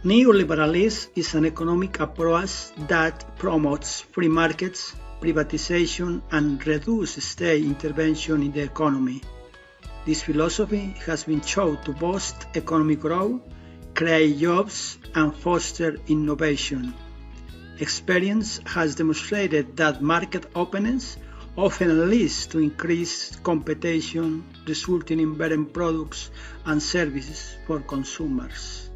Neoliberalism is an economic approach that promotes free markets, privatization, and reduced state intervention in the economy. This philosophy has been shown to boost economic growth, create jobs, and foster innovation. Experience has demonstrated that market openness often leads to increased competition, resulting in better products and services for consumers.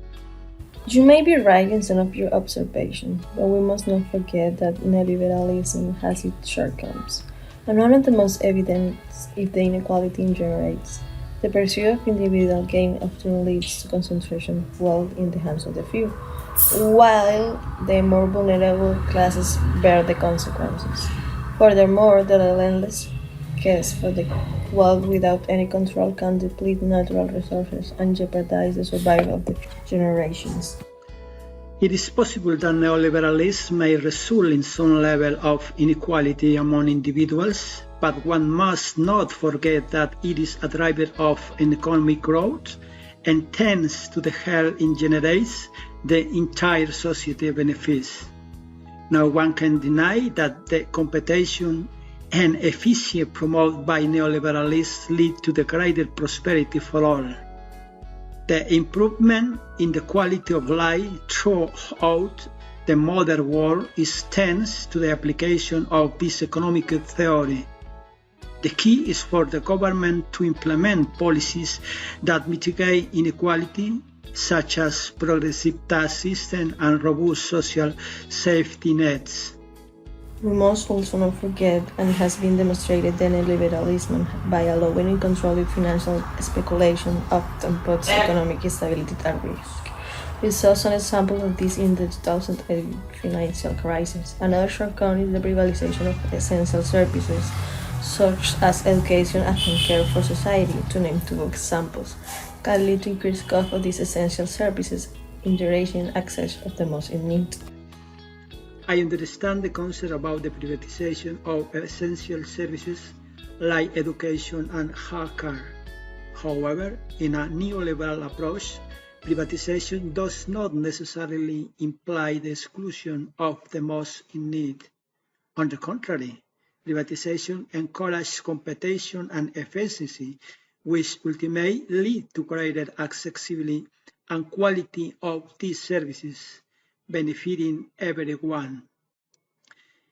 You may be right in some of your observations, but we must not forget that neoliberalism has its shortcomings, and one of the most evident is the inequality it generates. The pursuit of individual gain often leads to concentration of wealth in the hands of the few, while the more vulnerable classes bear the consequences. Furthermore, the relentless quest for the wealth without any control can deplete natural resources and jeopardize the survival of the generations. It is possible that neoliberalism may result in some level of inequality among individuals, but one must not forget that it is a driver of economic growth and tends to the health it generates the entire society benefits. No one can deny that the competition and efficiency promoted by neoliberalism lead to the greater prosperity for all. The improvement in the quality of life throughout the modern world is thanks to the application of this economic theory. The key is for the government to implement policies that mitigate inequality, such as progressive tax system and robust social safety nets. We must also not forget, and it has been demonstrated, that neoliberalism, by allowing and controlling financial speculation, often puts economic stability at risk. We saw some examples of this in the 2008 financial crisis. Another shortcoming is the privatization of essential services, such as education and care for society, to name two examples, can lead to increased cost of these essential services, hindering access of the most in need. I understand the concern about the privatization of essential services like education and healthcare. However, in a neoliberal approach, privatization does not necessarily imply the exclusion of the most in need. On the contrary, privatization encourages competition and efficiency, which ultimately lead to greater accessibility and quality of these services, benefiting everyone.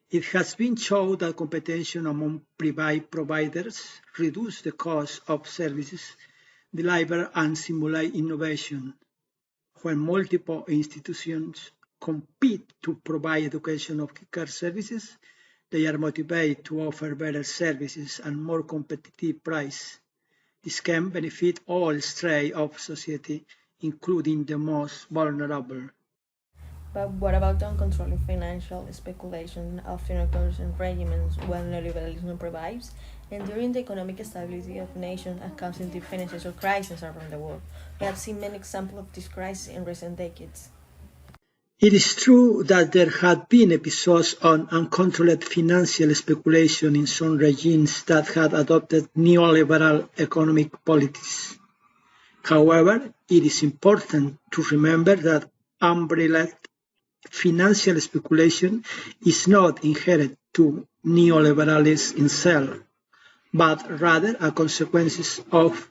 It has been shown that competition among private providers reduces the cost of services delivered and stimulate innovation. When multiple institutions compete to provide education or care services, they are motivated to offer better services and more competitive price. This can benefit all strates of society, including the most vulnerable. But what about the uncontrolled financial speculation often occurs in regimes when neoliberalism prevails, and during the economic stability of nations and causing deep financial crises around the world? We have seen many examples of this crisis in recent decades. It is true that there had been episodes of uncontrolled financial speculation in some regimes that had adopted neoliberal economic policies. However, it is important to remember that unbridled financial speculation is not inherent to neoliberalism itself, but rather a consequence of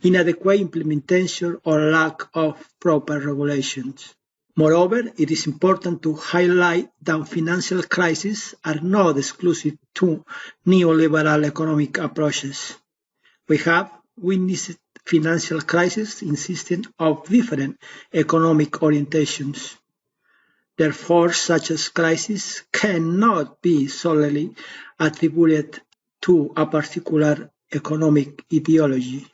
inadequate implementation or lack of proper regulations. Moreover, it is important to highlight that financial crises are not exclusive to neoliberal economic approaches. We have witnessed financial crises insisting of different economic orientations. Therefore, such a crisis cannot be solely attributed to a particular economic ideology.